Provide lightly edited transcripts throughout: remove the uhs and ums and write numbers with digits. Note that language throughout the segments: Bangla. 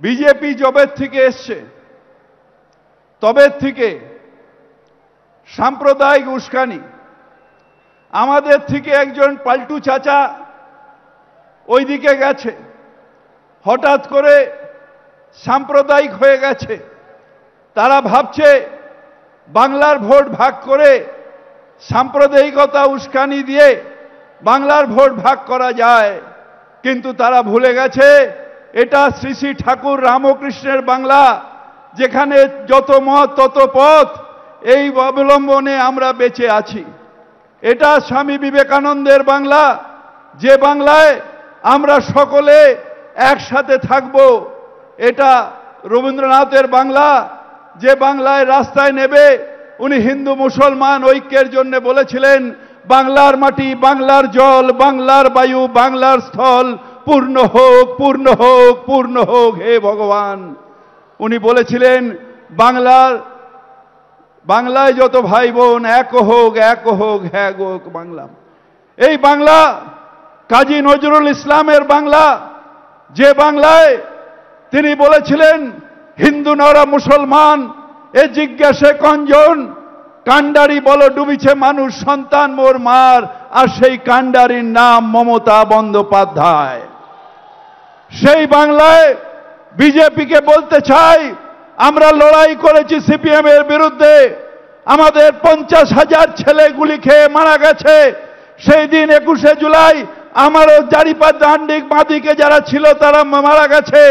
বিজেপি জবের থেকে এসছে তবে থেকে সাম্প্রদায়িক উস্কানি, আমাদের থেকে একজন পাল্টু চাচা ওইদিকে গেছে, হঠাৎ করে সাম্প্রদায়িক হয়ে গেছে। তারা ভাবছে বাংলার ভোট ভাগ করে সাম্প্রদায়িকতা উস্কানি দিয়ে বাংলার ভোট ভাগ করা যায়, কিন্তু তারা ভুলে গেছে এটা শ্রী শ্রী ঠাকুর রামকৃষ্ণের বাংলা, যেখানে যত মত তত পথ, এই অবলম্বনে আমরা বেঁচে আছি। এটা স্বামী বিবেকানন্দের বাংলা, যে বাংলায় আমরা সকলে একসাথে থাকব। এটা রবীন্দ্রনাথের বাংলা, যে বাংলায় রাস্তায় নেবে উনি হিন্দু মুসলমান ঐক্যের জন্য বলেছিলেন, বাংলার মাটি, বাংলার জল, বাংলার বায়ু, বাংলার স্থল পূর্ণ হোক, পূর্ণ হোক, পূর্ণ হোক হে ভগবান। উনি বলেছিলেন বাংলায় যত ভাই বোন এক হোক, এক হোক, হ্যাঁ হোক বাংলা। এই বাংলা কাজী নজরুল ইসলামের বাংলা, যে বাংলায় তিনি বলেছিলেন হিন্দু নরা মুসলমান এ জিজ্ঞাসে কঞ্জন, কান্ডারি বলো ডুবিছে মানুষ সন্তান মোর মার, আর সেই কান্ডারির নাম মমতা বন্দ্যোপাধ্যায়। সেই বাংলায় বিজেপিকে বলতে চাই, আমরা লড়াই করেছি সিপিএম এর বিরুদ্ধে, আমাদের 50,000 ছেলে গুলি খেয়ে মারা গেছে। সেই দিন 21শে জুলাই আমারও জারিপাত দান্ডিক বাঁদিকে যারা ছিল তারা মারা গেছে,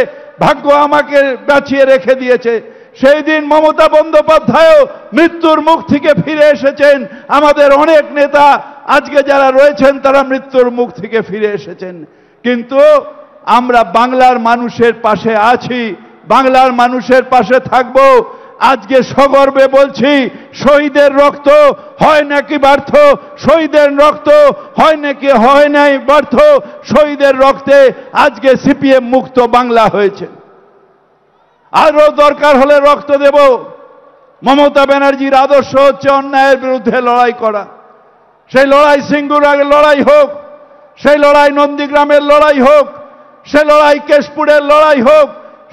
ভাগ্য আমাকে বাঁচিয়ে রেখে দিয়েছে। সেই দিন মমতা বন্দ্যোপাধ্যায়ও মৃত্যুর মুখ থেকে ফিরে এসেছেন। আমাদের অনেক নেতা আজকে যারা রয়েছেন তারা মৃত্যুর মুখ থেকে ফিরে এসেছেন। কিন্তু আমরা বাংলার মানুষের পাশে আছি, বাংলার মানুষের পাশে থাকব। আজকে সগর্বে বলছি, শহীদের রক্ত হয় নাকি ব্যর্থ, শহীদের রক্ত হয় নাকি হয় নাই ব্যর্থ, শহীদের রক্তে আজকে সিপিএম মুক্ত বাংলা হয়েছে। আরো দরকার হলে রক্ত দেব। মমতা ব্যানার্জির আদর্শ হচ্ছে অন্যায়ের বিরুদ্ধে লড়াই করা। সেই লড়াই সিঙ্গুরের লড়াই হোক, সেই লড়াই নন্দীগ্রামের লড়াই হোক, সে লড়াই কেশপুরের লড়াই হোক,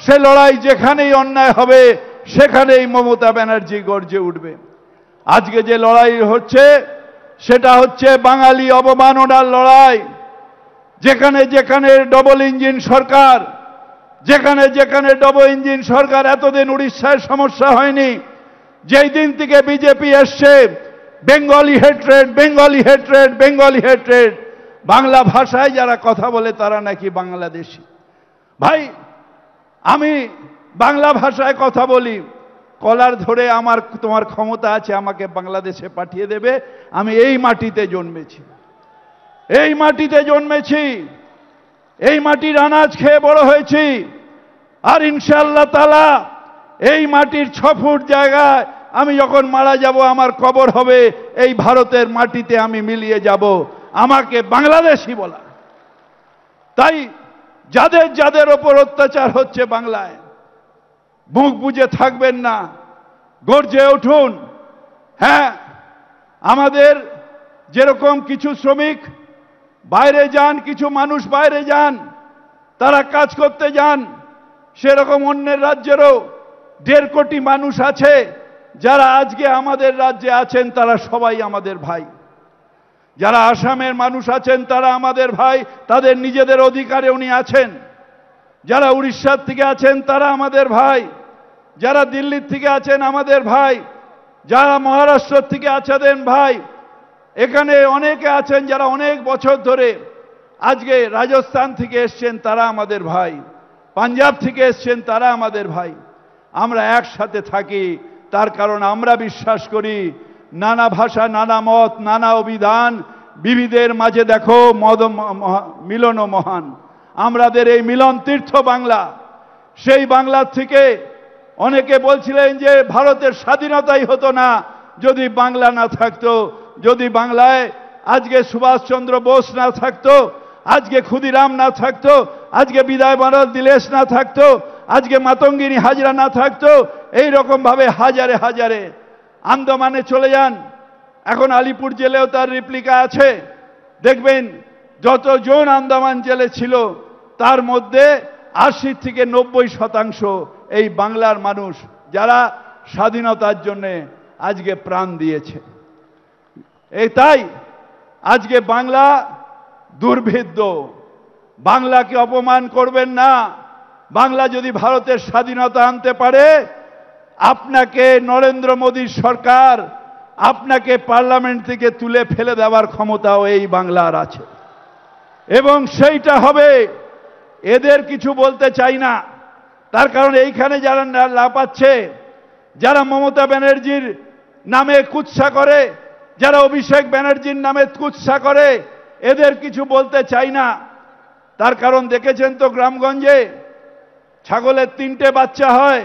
সে লড়াই যেখানেই অন্যায় হবে সেখানেই মমতা ব্যানার্জি গর্জে উঠবে। আজকে যে লড়াই হচ্ছে সেটা হচ্ছে বাঙালি অবমাননার লড়াই। যেখানে যেখানে ডবল ইঞ্জিন সরকার, যেখানে যেখানে ডবল ইঞ্জিন সরকার, এতদিন উড়িষ্যায় সমস্যা হয়নি, যেই দিন থেকে বিজেপি এসছে Bengali hatred, Bengali hatred, Bengali hatred. Bangla ভাষায় যারা কথা বলে তারা নাকি বাংলাদেশি। ভাই, আমি বাংলা ভাষায় কথা বলি, কলার ধরে তোমার ক্ষমতা আছে আমাকে বাংলাদেশে পাঠিয়ে দেবে। আমি এই মাটিতে জন্মেছি, এই মাটিতে জন্মেছি, এই মাটির আনাজ খেয়ে বড় হয়েছি। আর ইনশাআল্লাহ তাআলা এই মাটির 6 ফুট জায়গায় আমি যখন মারা যাব আমার কবর হবে এই ভারতের মাটিতে, আমি মিলিয়ে যাব। আমাকে বাংলাদেশি বলা। তাই যাদের যাদের ওপর অত্যাচার হচ্ছে বাংলায়, মুখ বুজে থাকবেন না, গর্জে উঠুন। হ্যাঁ, আমাদের যেরকম কিছু শ্রমিক বাইরে যান, কিছু মানুষ বাইরে যান, তারা কাজ করতে যান, সেরকম অন্যের রাজ্যেরও 1.5 কোটি মানুষ আছে যারা আজকে আমাদের রাজ্যে আছেন, তারা সবাই আমাদের ভাই। যারা আসামের মানুষ আছেন তারা আমাদের ভাই, তাদের নিজেদের অধিকারে উনি আছেন। যারা উড়িষ্যার থেকে আছেন তারা আমাদের ভাই, যারা দিল্লির থেকে আছেন আমাদের ভাই, যারা মহারাষ্ট্র থেকে আছেন ভাই। এখানে অনেকে আছেন যারা অনেক বছর ধরে, আজকে রাজস্থান থেকে এসছেন তারা আমাদের ভাই, পাঞ্জাব থেকে এসছেন তারা আমাদের ভাই। আমরা একসাথে থাকি, তার কারণ আমরা বিশ্বাস করি নানা ভাষা, নানা মত, নানা অভিধান, বিবিধের মাঝে দেখো মিলন মহান। আমাদের এই মিলন তীর্থ বাংলা, সেই বাংলা থেকে অনেকে বলছিলেন যে ভারতের স্বাধীনতাই হতো না যদি বাংলা না থাকতো, যদি বাংলায় আজকে সুভাষচন্দ্র বোস না থাকতো, আজকে ক্ষুদিরাম না থাকতো, আজকে বিদায় ভারত দিলেশ না থাকতো, আজকে মাতঙ্গিনী হাজরা না থাকতো। এই রকম ভাবে হাজারে হাজারে আন্দামানে চলে যান, এখন আলিপুর জেলেও তার রেপ্লিকা আছে। দেখবেন যতজন আন্দামান জেলে ছিল তার মধ্যে 80 থেকে 90% এই বাংলার মানুষ যারা স্বাধীনতার জন্য আজকে প্রাণ দিয়েছে। এই তাই আজকে বাংলা দুর্ভিদ্য, বাংলাকে অপমান করবেন না। বাংলা যদি ভারতের স্বাধীনতা আনতে পারে, আপনাকে নরেন্দ্র মোদীর সরকার আপনাকে পার্লামেন্ট থেকে তুলে ফেলে দেওয়ার ক্ষমতাও এই বাংলার আছে, এবং সেইটা হবে। এদের কিছু বলতে চাই না, তার কারণ এইখানে যারা লাপাচ্ছে, যারা মমতা ব্যানার্জির নামে কুৎসা করে, যারা অভিষেক ব্যানার্জির নামে কুৎসা করে, এদের কিছু বলতে চাই না। তার কারণ দেখেছেন তো, গ্রামগঞ্জে ছাগলের 3টে বাচ্চা হয়,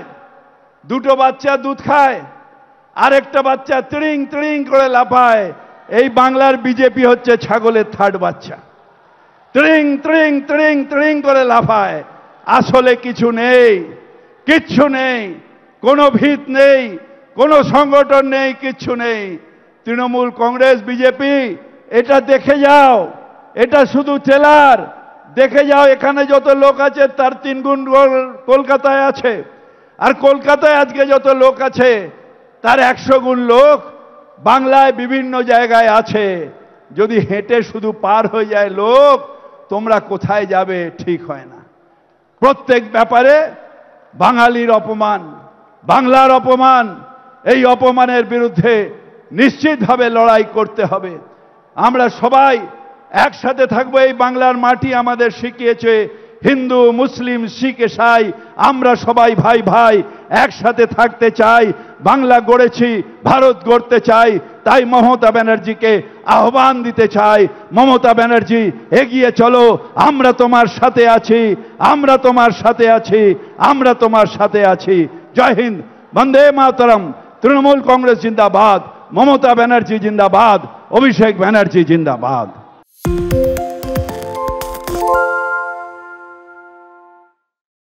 2টো বাচ্চা দুধ খায়, আরেকটা বাচ্চা তিড়িং তিড়িং করে লাফায়। এই বাংলার বিজেপি হচ্ছে ছাগলের 3rd বাচ্চা, তিড়িং তিড়িং তিড়িং তিড়িং করে লাফায়। আসলে কিছু নেই, কিচ্ছু নেই, কোনো ভিত নেই, কোনো সংগঠন নেই, কিচ্ছু নেই। তৃণমূল, কংগ্রেস, বিজেপি, এটা দেখে যাও, এটা শুধু ট্রেলার। দেখে যাও, এখানে যত লোক আছে তার 3 গুণ কলকাতায় আছে, আর কলকাতায় আজকে যত লোক আছে তার 100 গুণ লোক বাংলায় বিভিন্ন জায়গায় আছে। যদি হেঁটে শুধু পার হয়ে যায় লোক, তোমরা কোথায় যাবে ঠিক হয় না। প্রত্যেক ব্যাপারে বাঙালির অপমান, বাংলার অপমান, এই অপমানের বিরুদ্ধে নিশ্চিতভাবে লড়াই করতে হবে। আমরা সবাই একসাথে থাকবো। এই বাংলার মাটি আমাদের শিখিয়েছে, হিন্দু, মুসলিম, শিখ, ইসাই, আমরা সবাই ভাই ভাই একসাথে থাকতে চাই। বাংলা গড়েছি, ভারত গড়তে চাই। তাই মমতা ব্যানার্জিকে আহ্বান দিতে চাই, মমতা ব্যানার্জি এগিয়ে চলো, আমরা তোমার সাথে আছি, আমরা তোমার সাথে আছি, আমরা তোমার সাথে আছি। জয় হিন্দ, বন্দে মাতরম। তৃণমূল কংগ্রেস জিন্দাবাদ, মমতা ব্যানার্জি জিন্দাবাদ, অভিষেক ব্যানার্জি জিন্দাবাদ।